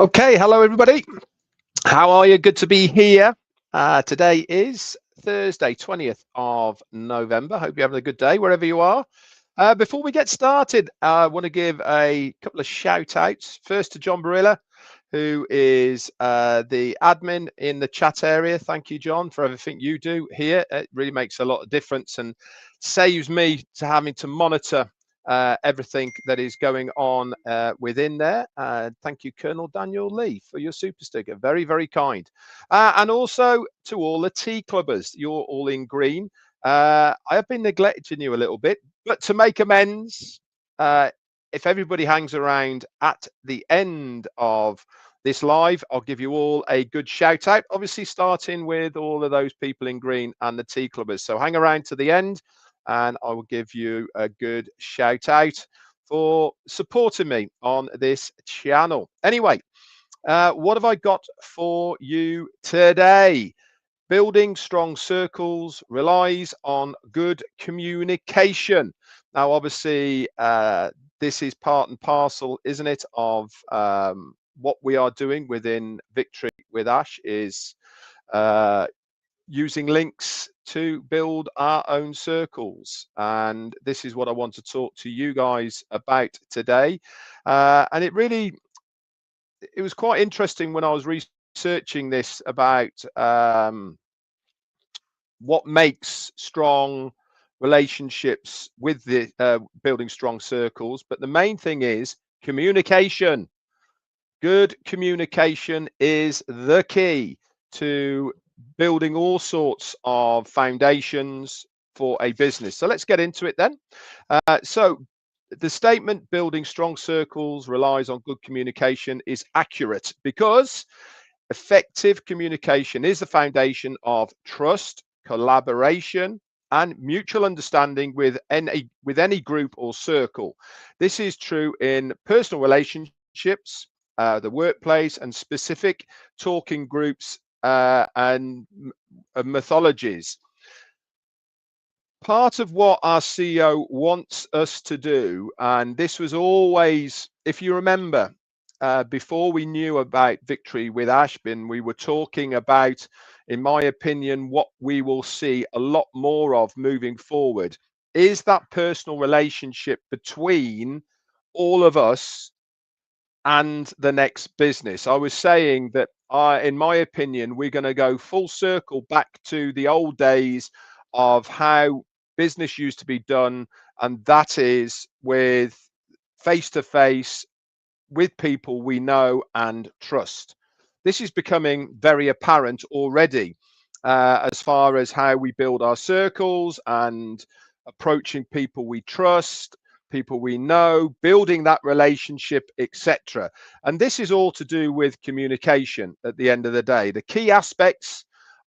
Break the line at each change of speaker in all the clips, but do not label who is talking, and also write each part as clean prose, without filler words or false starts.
Okay, hello everybody. How are you? Good to be here. Today is Thursday, 20th of November. Hope you're having a good day wherever you are. Before we get started, I want to give a couple of shout outs. First to John Barilla, who is the admin in the chat area. Thank you, John, for everything you do here. It really makes a lot of difference and saves me to having to monitor everything that is going on within there. Thank you, Colonel Daniel Lee, for your super sticker. Very, very kind. And also to all the tea clubbers, you're all in green. I have been neglecting you a little bit, but to make amends, if everybody hangs around at the end of this live, I'll give you all a good shout out, obviously starting with all of those people in green and the tea clubbers. So hang around to the end and I will give you a good shout out for supporting me on this channel. Anyway, what have I got for you today? Building strong circles relies on good communication. Now, obviously, this is part and parcel, isn't it, of what we are doing within Victory with Ash is using links to build our own circles. And this is what I want to talk to you guys about today. And it was quite interesting when I was researching this about what makes strong relationships with the building strong circles. But the main thing is communication. Good communication is the key to building all sorts of foundations for a business. So let's get into it then. So the statement building strong circles relies on good communication is accurate because effective communication is the foundation of trust, collaboration, and mutual understanding with any group or circle. This is true in personal relationships, the workplace, and specific talking groups and mythologies. Part of what our CEO wants us to do, and this was always, if you remember, before we knew about Victory with Ashbin, we were talking about, in my opinion, what we will see a lot more of moving forward is that personal relationship between all of us and the next business. I was saying that in my opinion, we're going to go full circle back to the old days of how business used to be done, and that is with face-to-face with people we know and trust. This is becoming very apparent already as far as how we build our circles and approaching people we trust, people we know, building that relationship, etc. And this is all to do with communication at the end of the day. The key aspects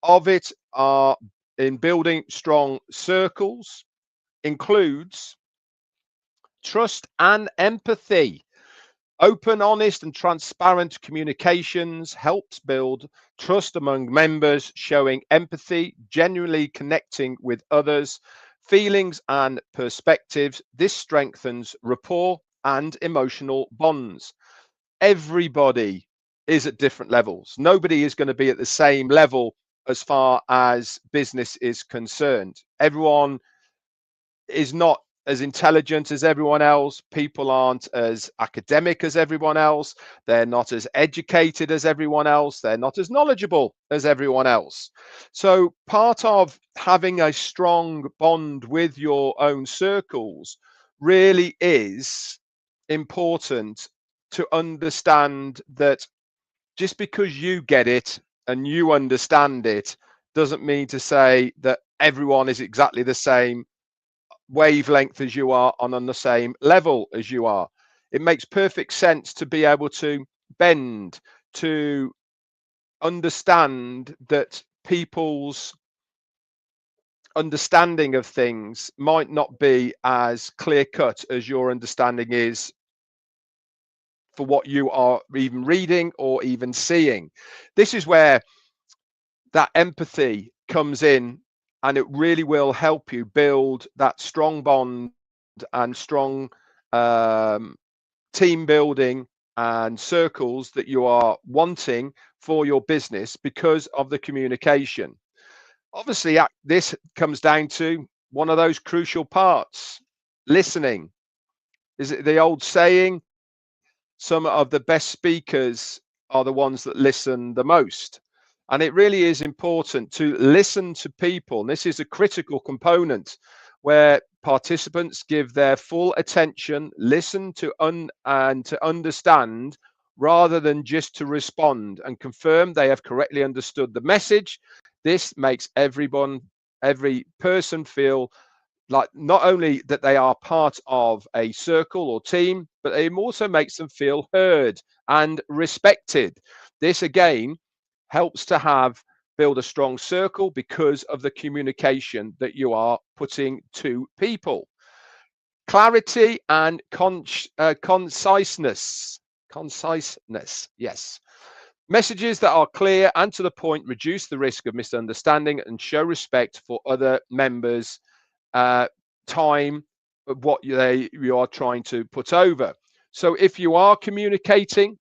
of it are in building strong circles includes trust and empathy. Open, honest, and transparent communications helps build trust among members, showing empathy, genuinely connecting with others, feelings and perspectives. This strengthens rapport and emotional bonds. Everybody is at different levels. Nobody is going to be at the same level as far as business is concerned. Everyone is not as intelligent as everyone else. People aren't as academic as everyone else. They're not as educated as everyone else. They're not as knowledgeable as everyone else. So part of having a strong bond with your own circles really is important to understand that just because you get it and you understand it doesn't mean to say that everyone is exactly the same wavelength as you are on the same level as you are. It makes perfect sense to be able to bend, to understand that people's understanding of things might not be as clear cut as your understanding is for what you are even reading or even seeing. This is where that empathy comes in, and it really will help you build that strong bond and strong team building and circles that you are wanting for your business because of the communication. Obviously, this comes down to one of those crucial parts: listening. Is it the old saying, some of the best speakers are the ones that listen the most? And it really is important to listen to people. And this is a critical component where participants give their full attention, listen to and to understand rather than just to respond and confirm they have correctly understood the message. This makes every person feel like not only that they are part of a circle or team, but it also makes them feel heard and respected. This again helps to build a strong circle because of the communication that you are putting to people. Clarity and conciseness. Conciseness, yes. Messages that are clear and to the point reduce the risk of misunderstanding and show respect for other members' time of what you are trying to put over. So if you are communicating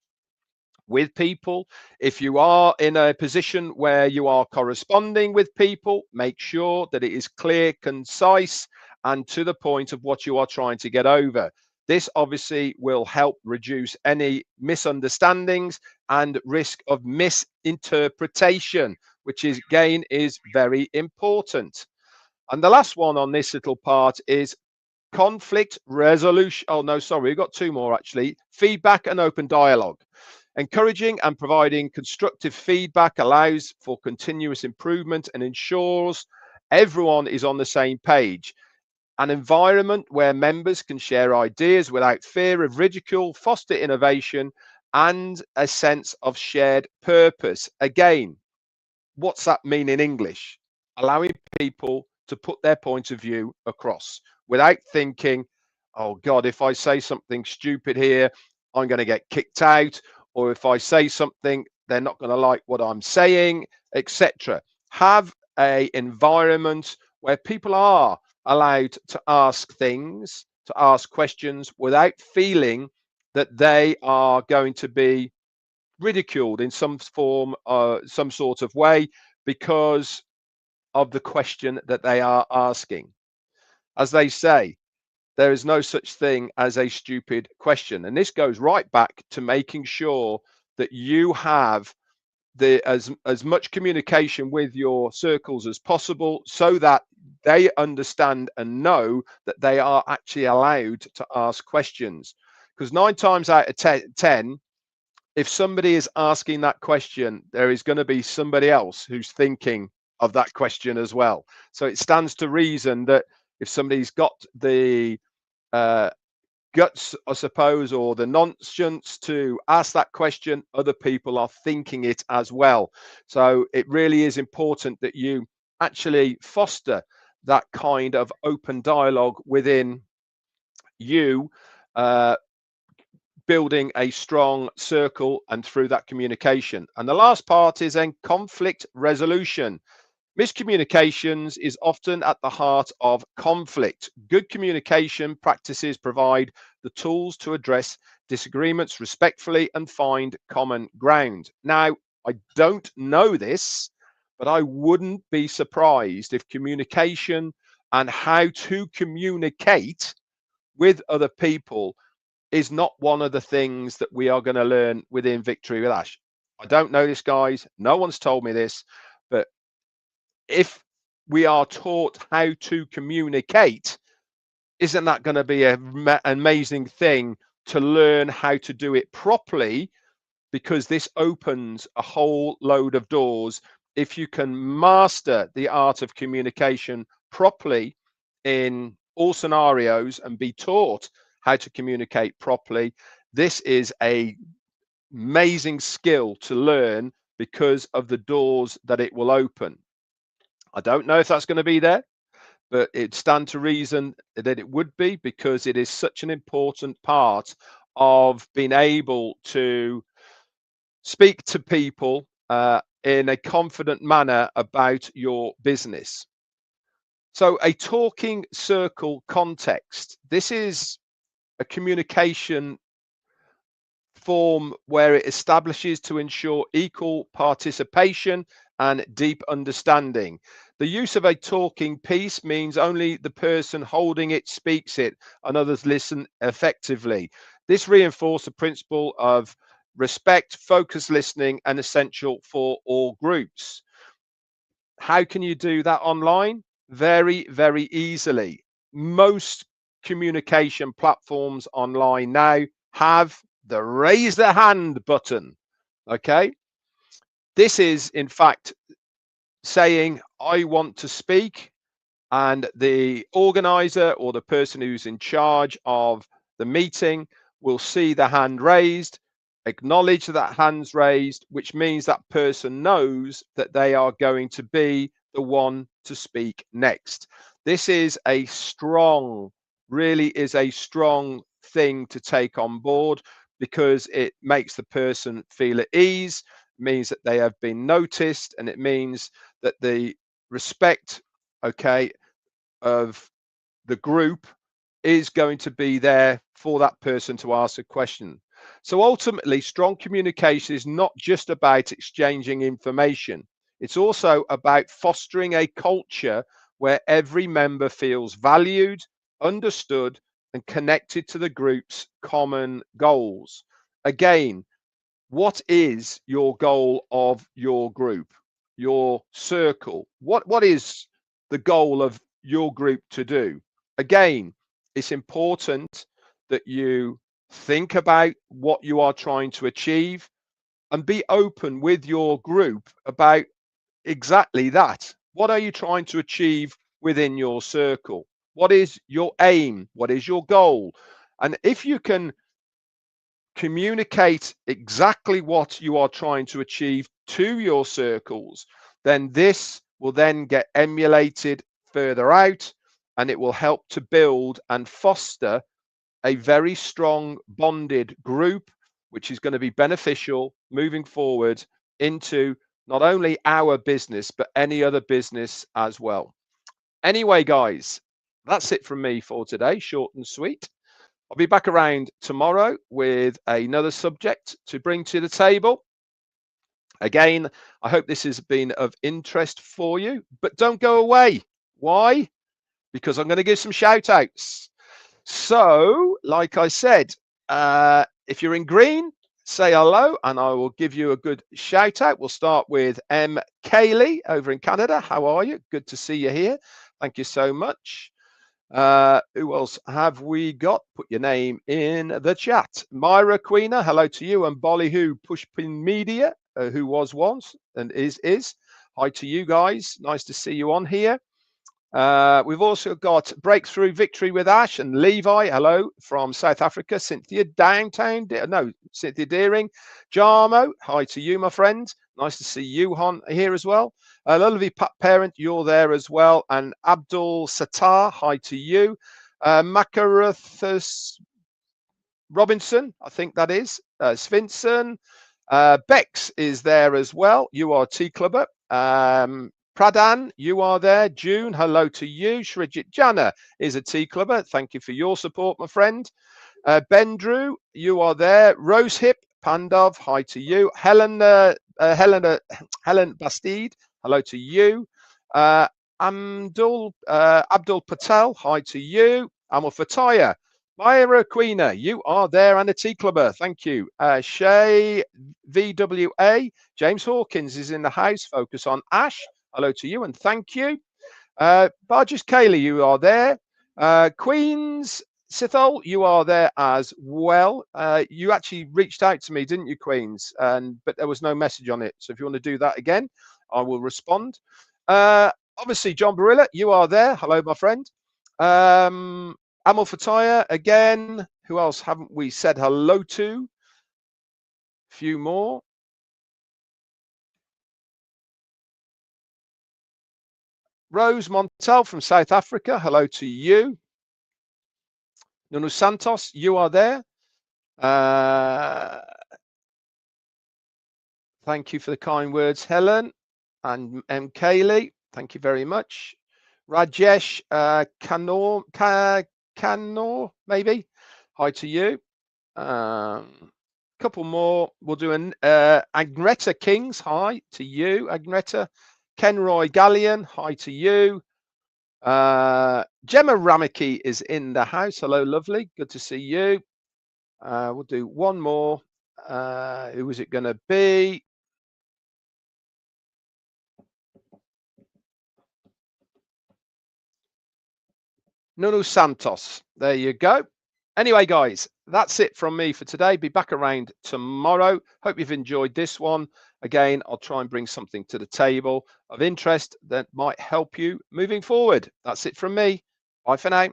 with people, if you are in a position where you are corresponding with people, make sure that it is clear, concise, and to the point of what you are trying to get over. This obviously will help reduce any misunderstandings and risk of misinterpretation, which is again is very important. And the last one on this little part is conflict resolution. Oh, no, sorry, we've got two more actually. Feedback and open dialogue. Encouraging and providing constructive feedback allows for continuous improvement and ensures everyone is on the same page. An environment where members can share ideas without fear of ridicule, foster innovation, and a sense of shared purpose. Again, what's that mean in English? Allowing people to put their point of view across without thinking, oh God, if I say something stupid here, I'm going to get kicked out. Or if I say something, they're not going to like what I'm saying, etc. Have an environment where people are allowed to ask things, to ask questions without feeling that they are going to be ridiculed in some form, some sort of way because of the question that they are asking. As they say, there is no such thing as a stupid question. And this goes right back to making sure that you have as much communication with your circles as possible so that they understand and know that they are actually allowed to ask questions. Because 9 times out of 10, if somebody is asking that question, there is going to be somebody else who's thinking of that question as well. So it stands to reason that if somebody's got the guts, I suppose, or the nonsense to ask that question, other people are thinking it as well. So it really is important that you actually foster that kind of open dialogue within you, building a strong circle and through that communication. And the last part is then conflict resolution. Miscommunications is often at the heart of conflict. Good communication practices provide the tools to address disagreements respectfully and find common ground. Now, I don't know this, but I wouldn't be surprised if communication and how to communicate with other people is not one of the things that we are going to learn within Victory with Ash. I don't know this, guys. No one's told me this, but if we are taught how to communicate, isn't that going to be an amazing thing to learn how to do it properly? Because this opens a whole load of doors. If you can master the art of communication properly in all scenarios and be taught how to communicate properly, this is a amazing skill to learn because of the doors that it will open. I don't know if that's going to be there, but it stands to reason that it would be, because it is such an important part of being able to speak to people in a confident manner about your business. So a talking circle context. This is a communication form where it establishes to ensure equal participation and deep understanding. The use of a talking piece means only the person holding it speaks it and others listen effectively. This reinforces the principle of respect, focused listening, and essential for all groups. How can you do that online? Very, very easily. Most communication platforms online now have the raise the hand button. Okay. This is, in fact, saying, I want to speak, and the organizer or the person who's in charge of the meeting will see the hand raised, acknowledge that hand's raised, which means that person knows that they are going to be the one to speak next. This is a strong, really is a strong thing to take on board, because it makes the person feel at ease, means that they have been noticed, and it means that the respect, okay, of the group is going to be there for that person to ask a question. So ultimately, strong communication is not just about exchanging information. It's also about fostering a culture where every member feels valued, understood, and connected to the group's common goals. Again, what is your goal of your group, your circle? What is the goal of your group to do? Again, it's important that you think about what you are trying to achieve and be open with your group about exactly that. What are you trying to achieve within your circle? What is your aim? What is your goal? And if you can communicate exactly what you are trying to achieve to your circles, then this will then get emulated further out, and it will help to build and foster a very strong bonded group, which is going to be beneficial moving forward into not only our business, but any other business as well. Anyway, guys, that's it from me for today. Short and sweet. I'll be back around tomorrow with another subject to bring to the table. Again, I hope this has been of interest for you, but don't go away. Why? Because I'm going to give some shout outs. So, like I said, if you're in green, say hello and I will give you a good shout out. We'll start with M. Kaylee over in Canada. How are you? Good to see you here. Thank you so much. Who else have we got? Put your name in the chat. Myra Queener, hello to you. And Bollyhoo Pushpin Media, who was once and is. Hi to you guys. Nice to see you on here. We've also got Breakthrough Victory with Ash and Levi. Hello from South Africa. Cynthia Downtown. No, Cynthia Deering. Jarmo. Hi to you, my friend. Nice to see you here as well. Lovely Parent, you're there as well. And Abdul Sattar. Hi to you. Macarathus Robinson, I think that is. Svinson. Bex is there as well. You are Tea Clubber. Pradhan, you are there. June, hello to you. Shrijit Jana is a Tea Clubber. Thank you for your support, my friend. Ben Drew, you are there. Rosehip, Pandov, hi to you. Helen Bastide, hello to you. Abdul Patel, hi to you. Amal Fataya, Myra Queener, you are there, and a Tea Clubber. Thank you. Shay VWA, James Hawkins is in the house. Focus on Ash. Hello to you and thank you. Barges Kaylee, you are there. Queens Sithol, you are there as well. You actually reached out to me, didn't you, Queens? But there was no message on it. So if you want to do that again, I will respond. Obviously, John Barilla, you are there. Hello, my friend. Amal Fataya again. Who else haven't we said hello to? A few more. Rose Montel from South Africa, hello to you. Nunu Santos, you are there. Thank you for the kind words, Helen and M. Kaylee. Thank you very much. Rajesh Kanor, maybe. Hi to you. Couple more. We'll do an Agneta Kings. Hi to you, Agneta. Kenroy Gallion. Hi to you. Gemma Ramaki is in the house. Hello, lovely. Good to see you. We'll do one more. Who is it going to be? Nuno Santos. There you go. Anyway, guys, that's it from me for today. Be back around tomorrow. Hope you've enjoyed this one. Again, I'll try and bring something to the table of interest that might help you moving forward. That's it from me. Bye for now.